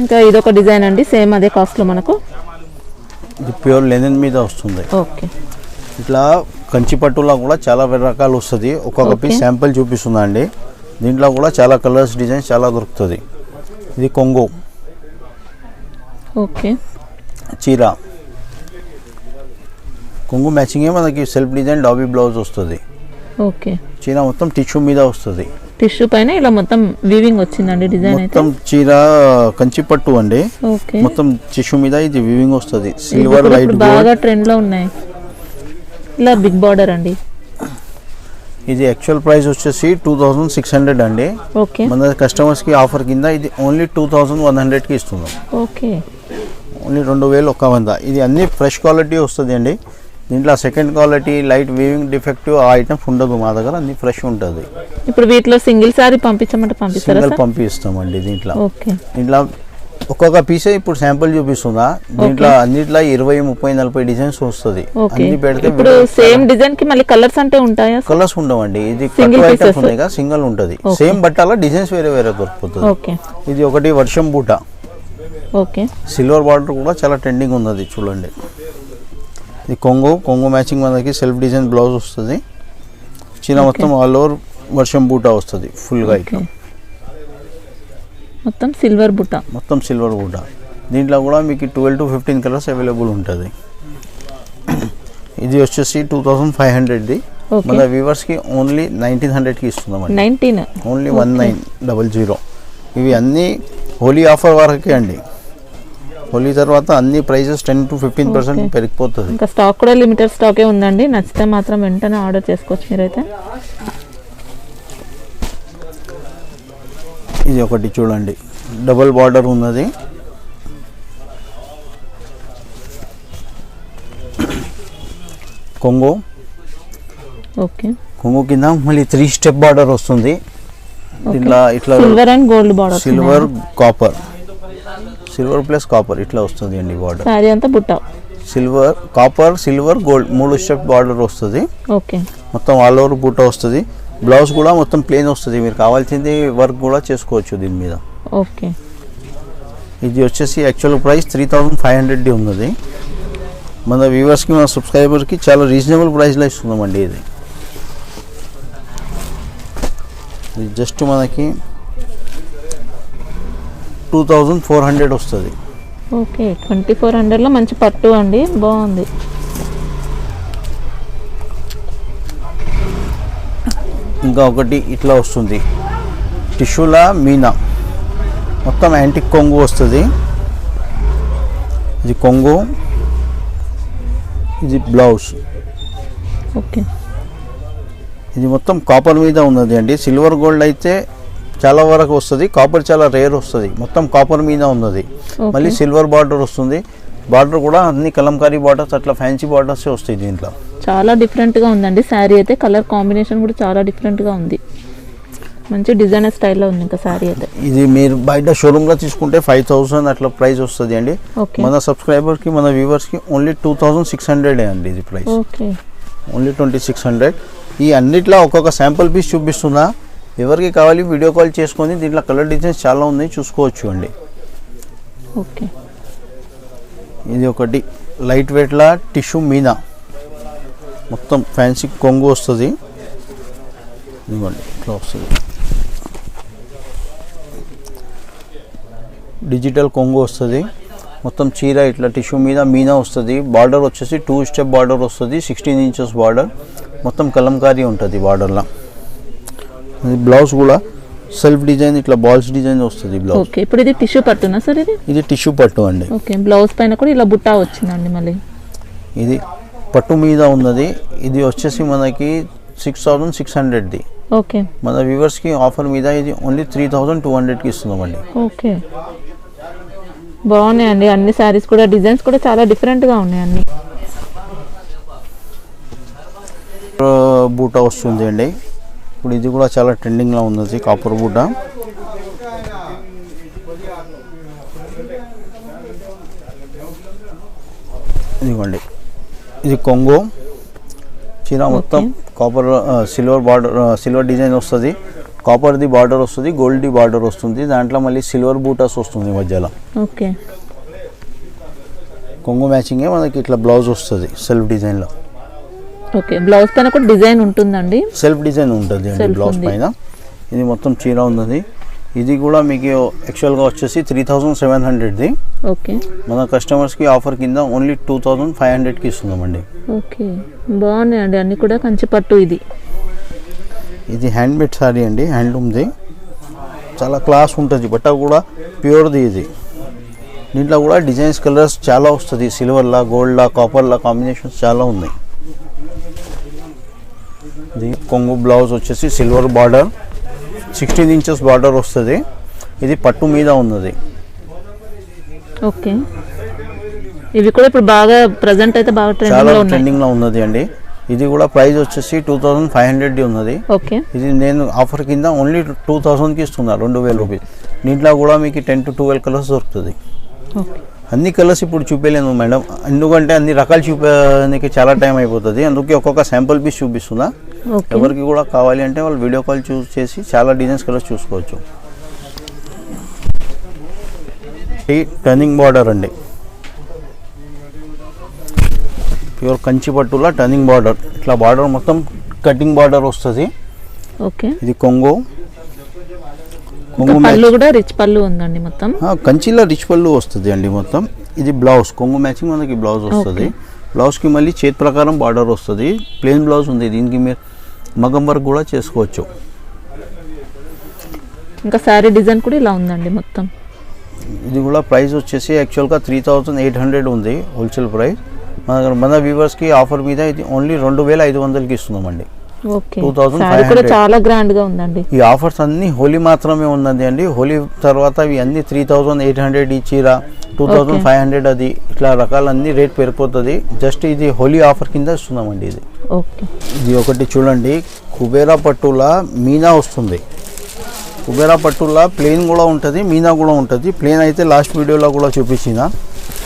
ఇంకా ఇదొక డిజైన్ అండి, సేమ్ అదే కాస్ట్లో మనకు. ఇది ప్యూర్ లెనిన్ మీద వస్తుంది. ఓకే, ఇట్లా కంచి పట్టులో కూడా చాలా రకాలు వస్తుంది. ఒక్కొక్క పీస్ శాంపుల్ చూపిస్తున్నా అండి. దీంట్లో కూడా చాలా కలర్స్ డిజైన్స్ చాలా దొరుకుతుంది. ఇది కొంగు ఓకే, చీర. కొంగు మ్యాచింగే మనకి సెల్ఫ్ డిజైన్ డాబీ బ్లౌజ్ వస్తుంది. ఓకే, చీర మొత్తం టిష్యూ మీద వస్తుంది. టిష్యూ పైన ఇలా మొత్తం వీవింగ్ వచ్చిందండి డిజైన్ అయితే. మొత్తం చీర కంచి పట్టు అండి. ఓకే, మొత్తం టిష్యూ మీద ఇది వీవింగ్ వస్తుంది. సిల్వర్ వైట్ బాగా ట్రెండ్ లో ఉన్నాయి. ఇలా బిగ్ బార్డర్ అండి. ఇది యాక్చువల్ ప్రైస్ వచ్చేసి 2600 అండి. ఓకే, మన కస్టమర్స్ కి ఆఫర్ కింద ఇది ఓన్లీ 2100 కి ఇస్తున్నాం. Okay, only 2100. ఇది అన్ని ఫ్రెష్ క్వాలిటీ వస్తుంది అండి. దీంట్లో second quality light weaving defective ఆ ఐటమ్స్ ఉండదు మా దగ్గర, అన్ని ఫ్రెష్ ఉంటుంది. ఇప్పుడు వీటిలో సింగిల్ సారీ పంపించమంటే పంపిస్తారా? సింగిల్ పంపిస్తామండి. దీంట్లో ఓకే, దీంట్లో ఒక్కొక్క పీసే ఇప్పుడు శాంపుల్ చూపిస్తుందా. దీంట్లో అన్నిట్లో 20, 30, 40 డిజైన్స్ వస్తుంది. అన్ని పెడితే ఇప్పుడు సేమ్ డిజైన్ కి మళ్ళీ కలర్స్ అంటే ఉంటాయా? కలర్స్ ఉండవండి. ఇది పట్టు ఐటమ్స్ ఉన్నాయి కదా, సింగిల్ ఉంటుంది. సేమ్ బట్టాల డిజైన్స్ వేరే వేరే దొరుకుతుంది. ఓకే, ఇది ఒకటి వర్షం బూట. ఓకే, సిల్వర్ బార్డర్ కూడా చాలా ట్రెండింగ్ ఉన్నది చూడండి. ఇది కొంగు మ్యాచింగ్ మనకి సెల్ఫ్ డిజైన్ బ్లౌజ్ వస్తుంది. చీర మొత్తం ఆల్ ఓవర్ వర్షం బూట వస్తుంది ఫుల్గా. ఇట్లా మొత్తం సిల్వర్ బూట. మొత్తం సిల్వర్ బూట. దీంట్లో కూడా మీకు 12 to 15 కలర్స్ అవైలబుల్ ఉంటుంది. ఇది వచ్చేసి 2500ది. మన వ్యూవర్స్కి ఓన్లీ 1900కి ఇస్తున్నామండి. 19 ఓన్లీ 1900. ఇవి అన్నీ హోలీ ఆఫర్ వరకే అండి. హోలీ తర్వాత అన్ని ప్రైజెస్ 10 to 15% పెరిగిపోతుంది. ఇంకా స్టాక్ కూడా లిమిటెడ్ స్టాకే ఉందండి. నచ్చితే మాత్రం వెంటనే ఆర్డర్ చేసుకోవచ్చు మీరైతే. ఇది ఒకటి చూడండి, డబుల్ బార్డర్ ఉన్నది. కొంగు. ఓకే, కొంగు కింద మళ్ళీ 3 స్టెప్ బార్డర్ వస్తుంది. ఇట్లా ఇట్లా silver and gold border. Silver copper, silver plus copper ఇట్లా వస్తుంది అండి బార్డర్. సారీ అంతా బుట్ట. Silver copper silver gold 3 step border వస్తుంది. ఓకే, మొత్తం ఆల్ ఓవర్ బుట్ట వస్తుంది. బ్లౌజ్ కూడా మొత్తం ప్లెయిన్ వస్తుంది. మీరు కావాల్సింది వర్క్ కూడా చేసుకోవచ్చు దీని మీద. ఓకే, ఇది వచ్చేసి యాక్చువల్ ప్రైస్ 3500 ఉన్నది. మన వ్యూవర్స్కి మన సబ్స్క్రైబర్కి చాలా రీజనబుల్ ప్రైస్లో ఇస్తున్నామండి. ఇది జస్ట్ మనకి 2400 వస్తుంది. ఓకే, 2400లో మంచి పట్టు అండి, బాగుంది. ఇంకా ఒకటి ఇట్లా వస్తుంది, టిష్యూలా మీనా, మొత్తం యాంటిక్ కొంగు వస్తుంది. ఇది కొంగు, ఇది బ్లౌజ్. ఓకే, ఇది మొత్తం కాపర్ మీద ఉన్నది అండి. సిల్వర్ గోల్డ్ అయితే చాలా వరకు వస్తుంది, కాపర్ చాలా రేర్ వస్తుంది. మొత్తం కాపర్ మీద ఉన్నది. మళ్ళీ సిల్వర్ బార్డర్ వస్తుంది. బార్డర్ కూడా అన్ని కలంకారీ బార్డర్స్ అట్లా ఫ్యాన్సీ బార్డర్స్ వస్తాయి దీంట్లో. చాలా డిఫరెంట్గా ఉందండి శారీ అయితే. కలర్ కాంబినేషన్ కూడా చాలా డిఫరెంట్గా ఉంది. మంచి డిజైనర్ స్టైల్లో ఉంది ఇంకా సారీ అయితే. ఇది మీరు బయట షోరూమ్లో తీసుకుంటే 5000 అట్లా ప్రైస్ వస్తుంది అండి. మన సబ్స్క్రైబర్కి మన వ్యూవర్స్కి ఓన్లీ 2600 అండి ఇది ప్రైస్. Okay, only 2600. ఈ అన్నిట్లో ఒక్కొక్క శాంపుల్ పీస్ చూపిస్తున్నా, ఎవరికి కావాలి వీడియో కాల్ చేసుకొని దీంట్లో కలర్ డిజైన్స్ చాలా ఉన్నాయి చూసుకోవచ్చు అండి. ఓకే, ఇది ఒకటి లైట్ వెయిట్లా టిష్యూ మీనా, మొత్తం ఫ్యాన్సీ కొంగు వస్తుంది. ఇదిగోండి ఇట్లా వస్తుంది, డిజిటల్ కొంగు వస్తుంది. మొత్తం చీర ఇట్లా టిష్యూ మీద మీనా వస్తుంది. బార్డర్ వచ్చేసి 2 స్టెప్ బార్డర్ వస్తుంది, 16 ఇంచెస్ బార్డర్, మొత్తం కలంకారీ ఉంటుంది బార్డర్లో. బ్లౌజ్ కూడా సెల్ఫ్ డిజైన్ ఇట్లా బాల్స్ డిజైన్ వస్తుంది బ్లౌజ్. ఓకే, ఇప్పుడు ఇది టిష్యూ పట్టునా సార్? ఇది టిష్యూ పట్టు అండి. ఓకే, బ్లౌజ్ పైన కూడా ఇలా బుట్టా వచ్చిందండి. మళ్ళీ ఇది పట్టు మీద ఉన్నది. ఇది వచ్చేసి మనకి 6600ది. ఓకే, మన వ్యూవర్స్కి ఆఫర్ మీద ఇది ఓన్లీ 3200కి ఇస్తున్నామండి. ఓకే, బాగున్నాయండి అన్ని శారీస్ కూడా. డిజైన్స్ కూడా చాలా డిఫరెంట్గా ఉన్నాయి అన్ని. బూటా వస్తుంది అండి. ఇప్పుడు ఇది కూడా చాలా ట్రెండింగ్లో ఉన్నది, కాపర్ బూటా. ఇదిగోండి ఇది కొంగు చీర, మొత్తం copper silver border, silver design వస్తుంది. కాపర్ది బార్డర్ వస్తుంది, గోల్డ్ది బార్డర్ వస్తుంది. దాంట్లో మళ్ళీ సిల్వర్ బూటాస్ వస్తుంది మధ్యలో. ఓకే, కొంగు మ్యాచింగే మనకి ఇట్లా బ్లౌజ్ వస్తుంది సెల్ఫ్ డిజైన్లో. ఓకే, బ్లౌజ్ పైన కూడా డిజైన్ ఉంటుందండి, సెల్ఫ్ డిజైన్ ఉంటుంది అండి బ్లౌజ్ పైన. ఇది మొత్తం చీర ఉన్నది. ఇది కూడా మీకు యాక్చువల్గా వచ్చేసి 3700ది. ఓకే, మన కస్టమర్స్కి ఆఫర్ కింద ఓన్లీ 2500కి ఇస్తున్నామండి. ఓకే, బాగున్నాయండి అన్ని కూడా. కంచి పట్టు ఇది హ్యాండ్మేడ్ సారీ అండి, హ్యాండ్లూమ్ది. చాలా క్లాస్ ఉంటుంది, బట్ట కూడా ప్యూర్ది. ఇది దీంట్లో కూడా డిజైన్స్ కలర్స్ చాలా వస్తుంది, సిల్వర్లా, గోల్డ్లా, కాపర్లా కాంబినేషన్స్ చాలా ఉన్నాయి. ఇది కొంగు బ్లౌజ్ వచ్చేసి సిల్వర్ బార్డర్, 16 ఇంచెస్ బార్డర్ వస్తుంది. ఇది పట్టు మీద ఉన్నది. ఓకే, ఇవి కూడా ఇప్పుడు బాగా ప్రజెంట్ అయితే బాగా ట్రెండింగ్లో ఉన్నది అండి. ఇది కూడా ప్రైస్ వచ్చేసి 2500 ఉన్నది. ఓకే, ఇది నేను ఆఫర్ కింద ఓన్లీ 2000కి ఇస్తున్నా, 2000 రూపీస్. దీంట్లో కూడా మీకు 10 to 12 కలర్స్ దొరుకుతుంది. అన్ని కలర్స్ ఇప్పుడు చూపించలేను మేడం, ఎందుకంటే అన్ని రకాలు చూపించడానికి చాలా టైం అయిపోతుంది. అందుకే ఒక్కొక్క శాంపుల్ పీస్ చూపిస్తున్నా. ఎవరికి కూడా కావాలి అంటే వాళ్ళు వీడియో కాల్ చూస్ చేసి చాలా డిజైన్స్ కలర్స్ చూసుకోవచ్చు. ఈ టర్నింగ్ బార్డర్ అండి, ప్యూర్ కంచి పట్టులా టర్నింగ్ బార్డర్. ఇట్లా బార్డర్ మొత్తం కటింగ్ బార్డర్ వస్తుంది. ఓకే, ఇది కొంగు పళ్ళు కూడా రిచ్ పళ్ళు ఉందండి మొత్తం. కంచిలో రిచ్ పళ్ళు వస్తుంది అండి మొత్తం. ఇది బ్లౌజ్ కొంగు మ్యాచింగ్ మనకి బ్లౌజ్ వస్తుంది. బ్లౌజ్కి మళ్ళీ చేతి ప్రకారం బార్డర్ వస్తుంది. ప్లెయిన్ బ్లౌజ్ ఉంది, దీనికి మీరు మగం వర్క్ కూడా చేసుకోవచ్చు. ఇంకా శారీ డిజైన్ కూడా ఇలా ఉందండి మొత్తం. ఇది కూడా ప్రైస్ వచ్చేసి యాక్చువల్గా 3800 ఉంది హోల్సేల్ ప్రైస్. మన వ్యూవర్స్కి ఆఫర్ మీద ఇది ఓన్లీ 2500కి ఇస్తున్నామండి. ఓకే, సారీ కూడా చాలా గ్రాండ్ గా ఉందండి. ఈ ఆఫర్స్ అన్ని హోలీ మాత్రమే ఉన్నది అండి. హోలీ తర్వాత ఇవి అన్ని 3800 ఈ చీర, 2500 అది, ఇట్లా రకాలన్నీ రేట్ పెరిగిపోతుంది. జస్ట్ ఇది హోలీ ఆఫర్ కింద ఇస్తున్నామండి. ఇది ఓకే, ఇది ఒకటి చూడండి, కుబేరా పట్టులా మీనా వస్తుంది. కుబేరా పట్టులా ప్లెయిన్ కూడా ఉంటుంది, మీనా కూడా ఉంటుంది. ప్లెయిన్ అయితే లాస్ట్ వీడియోలో కూడా చూపించిన.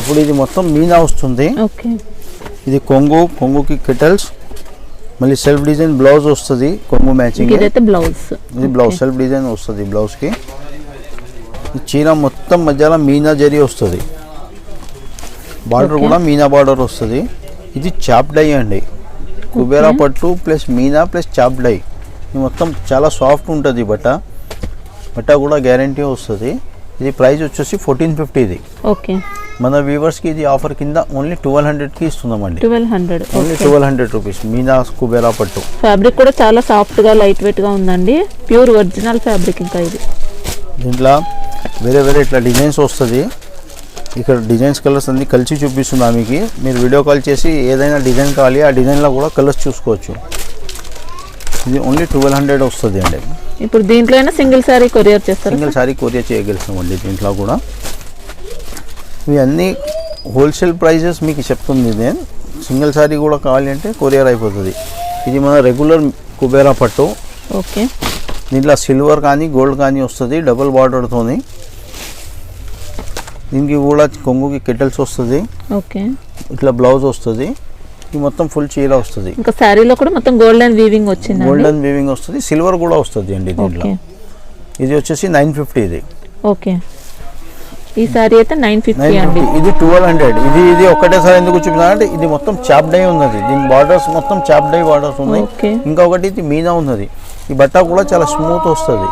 ఇప్పుడు ఇది మొత్తం మీనా వస్తుంది. ఓకే, ఇది కొంగుకి కెటల్స్, మళ్ళీ సెల్ఫ్ డిజైన్ బ్లౌజ్ వస్తుంది. కొంగు మ్యాచింగ్ బ్లౌజ్. ఇది బ్లౌజ్ సెల్ఫ్ డిజైన్ వస్తుంది బ్లౌజ్కి. చీర మొత్తం మధ్యలో మీనా జరీ వస్తుంది. బార్డర్ కూడా మీనా బార్డర్ వస్తుంది. ఇది చాప్ డై అండి, కుబేరా పట్టు ప్లస్ మీనా ప్లస్ చాప్ డై. ఇది మొత్తం చాలా సాఫ్ట్ ఉంటుంది బట్ట కూడా గ్యారంటీ వస్తుంది. ఇది ప్రైస్ వచ్చేసి 1450 ఇది. ఓకే, మన వ్యూవర్స్కి ఇది ఆఫర్ కింద ఓన్లీ 1200కి ఇస్తున్నామండి. 1200 ఓన్లీ 1200 రూపీస్ మీనా కుబేరా పట్టు. ఫ్యాబ్రిక్ కూడా చాలా సాఫ్ట్గా లైట్ వెయిట్గా ఉందండి, ప్యూర్ ఒరిజినల్ ఫ్యాబ్రిక్. ఇంకా ఇది దీంట్లో వేరే ఇట్లా డిజైన్స్ వస్తుంది. ఇక్కడ డిజైన్స్ కలర్స్ అన్ని కలిసి చూపిస్తున్నా మీకు. మీరు వీడియో కాల్ చేసి ఏదైనా డిజైన్ కావాలి ఆ డిజైన్లో కూడా కలర్స్ చూసుకోవచ్చు. ఇది ఓన్లీ 1200 వస్తుంది అండి. ఇప్పుడు దీంట్లో అయినా సింగిల్ శారీ కొరియర్ చేస్తారు? సింగిల్ శారీ కొరియర్ చేయగలుగుతామండి. దీంట్లో కూడా ఇవి అన్నీ హోల్సేల్ ప్రైజెస్ మీకు చెప్తుంది. నేను సింగిల్ శారీ కూడా కావాలి అంటే కొరియర్ అయిపోతుంది. ఇది మన రెగ్యులర్ కుబేరా పట్టు. ఓకే, దీంట్లో సిల్వర్ కానీ గోల్డ్ కానీ వస్తుంది డబుల్ బార్డర్తోని. దీనికి కూడా కొంగుకి కెటల్స్ వస్తుంది. ఓకే, ఇట్లా బ్లౌజ్ వస్తుంది. ఇది మొత్తం ఫుల్ చీర వస్తుంది. ఇంకా శారీలో కూడా మొత్తం గోల్డెన్ వీవింగ్ వచ్చింది. గోల్డెన్ వీవింగ్ వస్తుంది, సిల్వర్ కూడా వస్తుంది అండి దీంట్లో. ఇది వచ్చేసి 950 ఇది. ఓకే, ఈ సారీ అయితే 950 అండి. ఇది 1200. ఇది ఒకటేసారి ఎందుకు చూపిస్తున్నా అంటే ఇది మొత్తం చాప్ డై ఉన్నది. దీని బార్డర్స్ మొత్తం చాప్ డై బార్డర్స్ ఉన్నాయి. ఇంకొకటి ఇది మీనా ఉన్నది. ఈ బట్ట కూడా చాలా స్మూత్ వస్తుంది.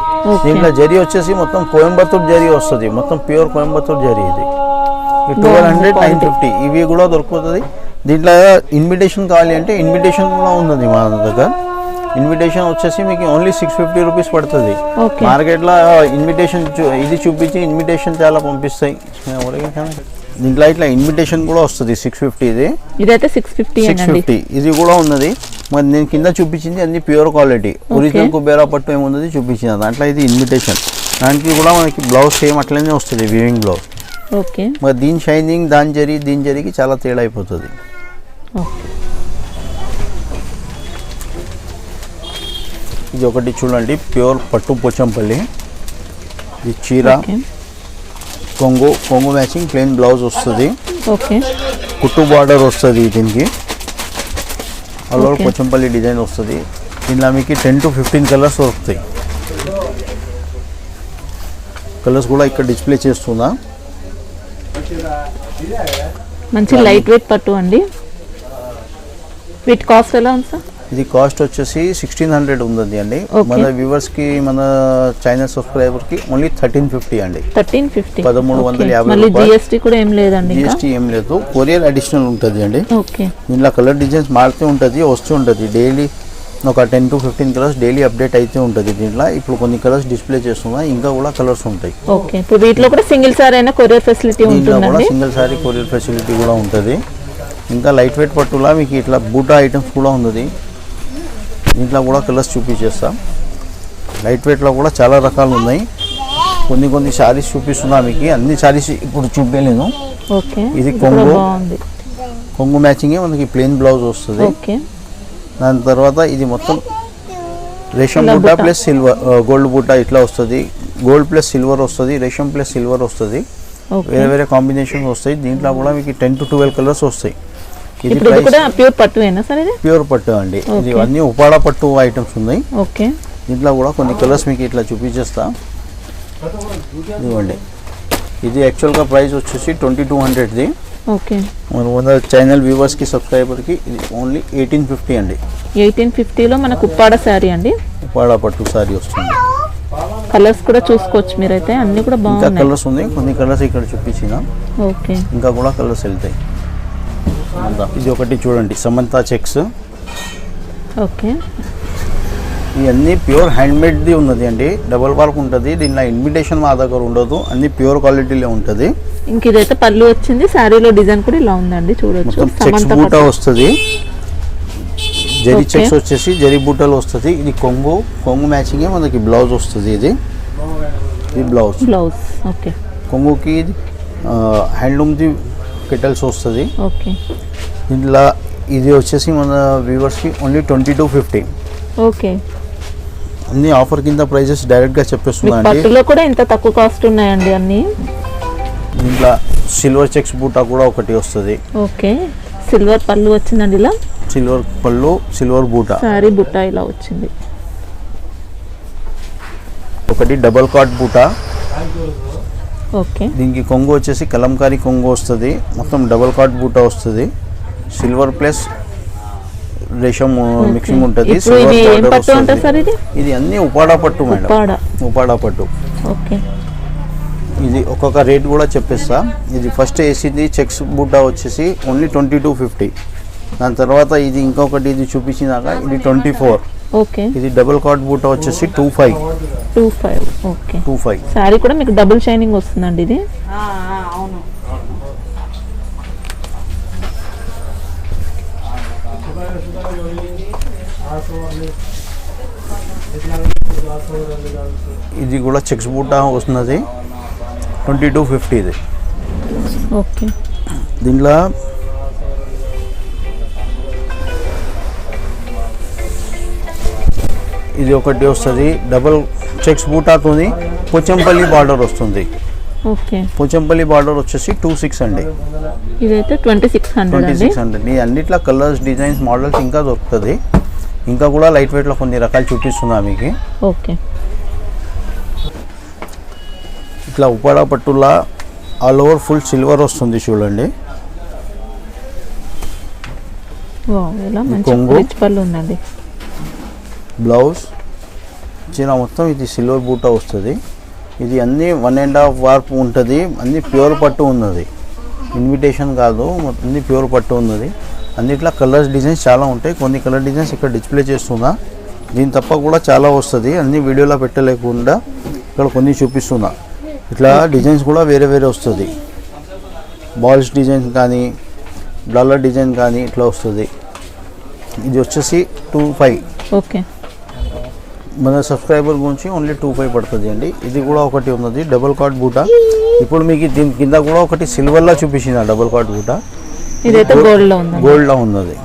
దీంట్లో జరీ వచ్చేసి మొత్తం కోయంబత్తూర్ జరీ వస్తుంది, మొత్తం ప్యూర్ కోయంబత్తూర్ జరీ. ఇది 1200, 950 ఇవి కూడా దొరుకుతుంది. దీంట్లో ఇన్విటేషన్ కావాలి అంటే ఇన్విటేషన్ కూడా ఉన్నది మా దగ్గర. ఇన్విటేషన్ వచ్చేసి మీకు ఓన్లీ 650 రూపీస్ పడుతుంది. మార్కెట్లో ఇన్విటేషన్ ఇది చూపించి ఇన్విటేషన్ చాలా పంపిస్తాయి. దీంట్లో ఇట్లా ఇన్విటేషన్ కూడా వస్తుంది 650. ఇదైతే 650. ఇది కూడా ఉన్నది. మరి నేను కింద చూపించింది అన్ని ప్యూర్ క్వాలిటీ. ఒరిజినల్ కుబేరా పట్టు ఏమున్నది చూపించిన దాంట్లో ఇది ఇన్విటేషన్. దానికి కూడా మనకి బ్లౌజ్ సేమ్ అట్లనే వస్తుంది, వీవింగ్ బ్లౌజ్. ఓకే, మరి దీని షైనింగ్ దీని జరీకి చాలా తేడా అయిపోతుంది. ఇది ఒకటి చూడండి, ప్యూర్ పట్టు పోచంపల్లి. ఇది చీర, కొంగు మ్యాచింగ్ ప్లెయిన్ బ్లౌజ్ వస్తుంది. ఓకే, కుట్టు బార్డర్ వస్తుంది. దీనికి ఆల్ ఓవర్ పోచంపల్లి డిజైన్ వస్తుంది. దీనిలో మీకు 10 to 15 కలర్స్ దొరుకుతాయి. కలర్స్ కూడా ఇక్కడ డిస్ప్లే చేస్తున్నా. మంచి లైట్ వెయిట్ పట్టు అండి. వీటి కాస్ట్ ఎలా ఉంది సార్? ఇది కాస్ట్ వచ్చేసి 1600 ఉంది అండి. మన వ్యూవర్స్ కి, మన ఛానల్ సబ్స్క్రైబర్ కి ఓన్లీ 1350 అండి. 1350. మళ్ళీ జిఎస్టీ కూడా ఏం లేదండి. జిఎస్టీ ఏం లేదు, కొరియర్ అడిషనల్ ఉంటుంది అండి. ఓకే, దీనిలో కలర్ డిజైన్స్ మారుతూ ఉంటుంది, వస్తూ ఉంటుంది. డైలీ ఒక 10 to 15 కలర్స్ డైలీ అప్డేట్ అయితే ఉంటుంది. దీంట్లో ఇప్పుడు కొన్ని కలర్స్ డిస్ప్లే చేస్తున్నా, ఇంకా కూడా కలర్స్ ఉంటాయి. ఓకే, ఇప్పుడు వీటిలో కూడా సింగిల్ సారీ అయినా కొరియర్ ఫెసిలిటీ ఉంటుంది. కూడా సింగిల్ సారీ కొరియర్ ఫెసిలిటీ కూడా ఉంటుంది. ఇంకా లైట్ వెయిట్ పట్టులా మీకు ఇట్లా బూటా ఐటమ్స్ కూడా ఉంది. దీంట్లో కూడా కలర్స్ చూపించేస్తాం. లైట్ వెయిట్లో కూడా చాలా రకాలు ఉన్నాయి. కొన్ని శారీస్ చూపిస్తున్నా మీకు, అన్ని శారీస్ ఇప్పుడు చూపించలేను. ఓకే, ఇది కొంగు మ్యాచింగే మనకి ప్లెయిన్ బ్లౌజ్ వస్తుంది. ఓకే, దాని తర్వాత ఇది మొత్తం రేషం బూటా ప్లస్ సిల్వర్, గోల్డ్ బూటా ఇట్లా వస్తుంది. గోల్డ్ ప్లస్ సిల్వర్ వస్తుంది, రేషం ప్లస్ సిల్వర్ వస్తుంది. వేరే కాంబినేషన్ వస్తాయి. దీంట్లో కూడా మీకు 10 to 12 కలర్స్ వస్తాయి. ఇది ప్యూర్ పట్టు సార్? ఇది ప్యూర్ పట్టు అండి. ఇది అన్ని ఉపాడ పట్టు ఐటమ్స్ ఉన్నాయి. ఓకే, దీంట్లో కూడా కొన్ని కలర్స్ మీకు ఇట్లా చూపించేస్తా. ఇదిగోండి, ఇది యాక్చువల్గా ప్రైస్ వచ్చేసి 2200ది. ఓకే, మన ఛానల్ వ్యూవర్స్కి సబ్స్క్రైబర్కి ఇది ఓన్లీ 1850 అండి. 1850లో మనకు ఉప్పాడ శారీ అండి. ఉప్పాడ పట్టు శారీ వస్తుంది. కలర్స్ కూడా చూసుకోవచ్చు మీరైతే, అన్ని కూడా బాగున్నాయి. ఇంకా కలర్స్ ఉన్నాయి, కొన్ని కలర్స్ ఇక్కడ చూపించిన. ఓకే, ఇంకా కూడా కలర్స్ వెళ్తాయి. ఇది ఒకటి చూడండి, సమంతా చెక్స్. ఓకే, ఇవన్నీ ప్యూర్ హ్యాండ్మేడ్ది ఉన్నది అండి. డబల్ వర్క్ ఉంటుంది. దీనిలో ఇన్విటేషన్ మా దగ్గర ఉండదు, అన్ని ప్యూర్ క్వాలిటీలో ఉంటుంది. ఇంక ఇదైతే పళ్ళు వచ్చింది. శారీలో డిజైన్ కూడా ఇలా ఉందండి, చూడొచ్చు. చెక్స్ బూటా వస్తుంది. జరీ చెక్స్ వచ్చేసి జరీ బూటాలు వస్తుంది. ఇది కొంగు మ్యాచింగ్ మనకి బ్లౌజ్ వస్తుంది. ఇది బ్లౌజ్. ఓకే, కొంగుకి హ్యాండ్లూమ్ది కెటల్స్ వస్తుంది. ఓకే, దీంట్లో ఇది వచ్చేసి మన వ్యూవర్స్కి ఓన్లీ 2250. ఓకే, అన్ని ఆఫర్ కింద ప్రైజెస్ డైరెక్ట్గా చెప్పేస్తున్నా అండి. పట్టులో కూడా ఇంత తక్కువ కాస్ట్ ఉన్నాయండి అన్ని. దీంట్లో సిల్వర్ చెక్స్ బూటా కూడా ఒకటి వస్తుంది. ఓకే, సిల్వర్ పళ్ళు వచ్చిందండి. ఇలా సిల్వర్ పళ్ళు, సిల్వర్ బూటా, సారీ బూటా ఇలా వచ్చింది. ఒకటి డబల్ కాట్ బూటా. ఓకే, దీనికి కొంగు వచ్చేసి కలంకారీ కొంగు వస్తుంది. మొత్తం డబల్ కాట్ బూటా వస్తుంది. సిల్వర్ ప్లస్ రేషం మిక్సింగ్ ఉంటుంది. ఇది అన్ని ఉపాడా పట్టు మేడం, ఉపాడా పట్టు. ఓకే, ఇది ఒక్కొక్క రేట్ కూడా చెప్పేస్తా. ఇది ఫస్ట్ వేసింది చెక్స్ బూటా వచ్చేసి ఓన్లీ 2250. దాని తర్వాత ఇది ఇంకొకటి ఇది చూపించినాక ఇది 24. ఓకే, ఇది డబుల్ కాట్ బూటా వచ్చేసి 25. ఓకే, 25. సారీ కూడా మీకు డబుల్ షైనింగ్ వస్తుందండి ఇది. అవును, ఇది కూడా చెక్స్ బూటా వస్తున్నది 2250 ఇది. ఓకే, దీంట్లో ఇది ఒకటి వస్తుంది డబుల్ చెక్స్ బూటాతోని పోచంపల్లి బార్డర్ వస్తుంది. ఓకే, పోచంపల్లి బార్డర్ వచ్చేసి 26 అండి. ఇదైతే 2600. ఈ అన్నిట్లో కలర్స్ డిజైన్స్ మోడల్స్ ఇంకా దొరుకుతుంది. ఇంకా కూడా లైట్ వెయిట్లో కొన్ని రకాలు చూపిస్తున్నా మీకు. ఓకే, ఇట్లా Uppada పట్టులా all over full silver వస్తుంది చూడండి. ఇలా మంచి కొంగు, రిచ్ పళ్ళు ఉందండి. బ్లౌజ్ చీర మొత్తం ఇది సిల్వర్ బూటా వస్తుంది. ఇది అన్నీ 1.5 వార్పు ఉంటుంది. అన్నీ ప్యూర్ పట్టు ఉన్నది, ఇన్విటేషన్ కాదు, అన్నీ ప్యూర్ పట్టు ఉన్నది. అన్నిట్లో కలర్స్ డిజైన్స్ చాలా ఉంటాయి. కొన్ని కలర్ డిజైన్స్ ఇక్కడ డిస్ప్లే చేస్తున్నా. దీని తప్ప కూడా చాలా వస్తుంది. అన్ని వీడియోలో పెట్టలేకుండా ఇక్కడ కొన్ని చూపిస్తున్నా. ఇట్లా డిజైన్స్ కూడా వేరే వేరే వస్తుంది. బాల్స్ డిజైన్ కానీ డాలర్ డిజైన్ కానీ ఇట్లా వస్తుంది. ఇది వచ్చేసి 25. ఓకే, మన సబ్స్క్రైబర్ గురించి ఓన్లీ 25 పడుతుంది అండి. ఇది కూడా ఒకటి ఉన్నది డబుల్ కార్డ్ బూటా. ఇప్పుడు మీకు దీని కింద కూడా ఒకటి సిల్వర్లో చూపించిన డబుల్ కార్డ్ బూటా. ఇదైతే గోల్డ్లో ఉంది. గోల్డ్లో ఉన్నది.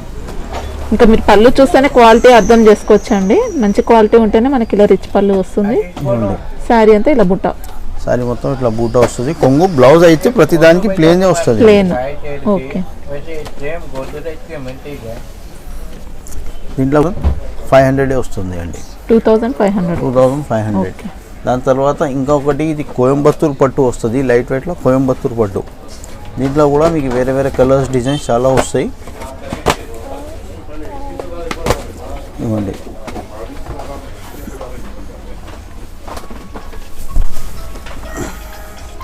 ఇంకా మీరు పళ్ళు చూస్తేనే క్వాలిటీ అర్థం చేసుకోవచ్చండి. మంచి క్వాలిటీ ఉంటేనే మనకి ఇలా రిచ్ పళ్ళు వస్తుంది. శారీ అంతా ఇలా బుట్ట, సారీ మొత్తం ఇట్లా బూటా వస్తుంది. కొంగు బ్లౌజ్ అయితే ప్రతి దానికి ప్లేనే వస్తుంది. ప్లేన్. ఓకే, దీంట్లో 500 వస్తుంది అండి. 2500. దాని తర్వాత ఇంకొకటి ఇది కోయంబత్తూర్ పట్టు వస్తుంది. లైట్ వెయిట్లో కోయంబత్తూర్ పట్టు. దీంట్లో కూడా మీకు వేరే వేరే కలర్స్ డిజైన్స్ చాలా వస్తాయి. ఇవ్వండి,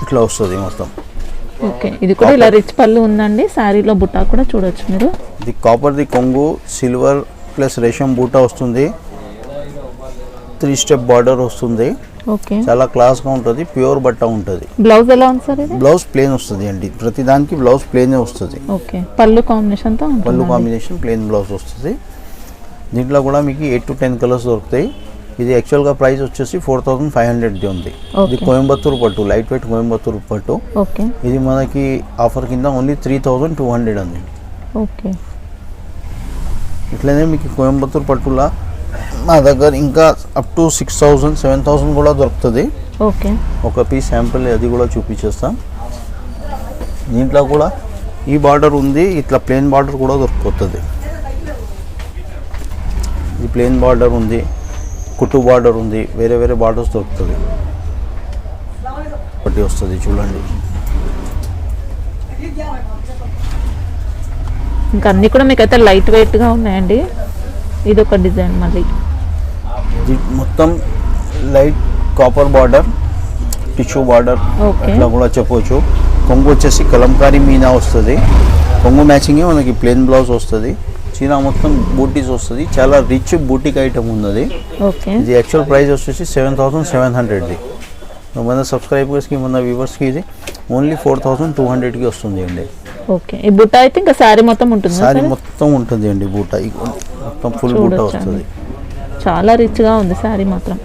ఇట్లా వస్తుంది మొత్తం. ఓకే, ఇది కూడా ఇలా రిచ్ పళ్ళు ఉందండి. శారీలో బుట్ట కూడా చూడొచ్చు మీరు. ఇది కాపర్ది కొంగు, సిల్వర్ ప్లస్ రేషం బూటా వస్తుంది. 3 స్టెప్ బార్డర్ వస్తుంది. ఓకే, చాలా క్లాస్గా ఉంటుంది. ప్యూర్ బట్ట ఉంటుంది. బ్లౌజ్ ఎలా ఉంది సార్ ఇది? బ్లౌజ్ ప్లేన్ వస్తుంది అండి. ప్రతి దానికి బ్లౌజ్ ప్లేనే వస్తుంది. ఓకే, పళ్ళు కాంబినేషన్తో పళ్ళు కాంబినేషన్ ప్లేన్ బ్లౌజ్ వస్తుంది. దీంట్లో కూడా మీకు 8 to 10 కలర్స్ దొరుకుతాయి. ఇది యాక్చువల్గా ప్రైస్ వచ్చేసి 4500 ఉంది. ఇది కోయంబత్తూర్ పట్టు, లైట్ వెయిట్ కోయంబత్తూర్ పట్టు. ఓకే, ఇది మనకి ఆఫర్ కింద ఓన్లీ 3200 ఉంది. ఓకే, ఇట్లనే మీకు కోయంబత్తూర్ పట్టులా మా దగ్గర ఇంకా అప్ టు 6000 7000 కూడా దొరుకుతుంది. ఓకే, ఒక పీస్ శాంపుల్ అది కూడా చూపించేస్తాం. దీంట్లో కూడా ఈ బార్డర్ ఉంది. ఇట్లా ప్లెయిన్ బార్డర్ కూడా దొరుకుతుంది. ఇది ప్లెయిన్ బార్డర్ ఉంది, కుట్టు బార్డర్ ఉంది, వేరే వేరే బార్డర్స్ దొరుకుతుంది. ఒకటి వస్తుంది చూడండి. ఇంకా అన్నీ కూడా మీకు అయితే లైట్ వెయిట్గా ఉన్నాయండి. ఇది ఒక డిజైన్ మళ్ళీ. ఇది మొత్తం light copper border, tissue border అట్లా కూడా చెప్పవచ్చు. కొంగు వచ్చేసి కలంకారీ మీనా వస్తుంది. కొంగు మ్యాచింగే మనకి ప్లెయిన్ బ్లౌజ్ వస్తుంది. చీర మొత్తం బూటీస్ వస్తుంది. చాలా రిచ్ బూటిక్ ఐటమ్ ఉన్నది. ఇది యాక్చువల్ ప్రైస్ వచ్చేసి 7700. మన సబ్స్క్రైబర్స్కి మన వ్యూవర్స్కి ఇది ఓన్లీ 4200కి వస్తుంది అండి. ఓకే, ఈ బుట్ట అయితే ఇంకా శారీ మొత్తం ఉంటుంది. శారీ మొత్తం ఉంటుంది అండి. బూట మొత్తం ఫుల్ బూట వస్తుంది. చాలా రిచ్గా ఉంది శారీ మాత్రం.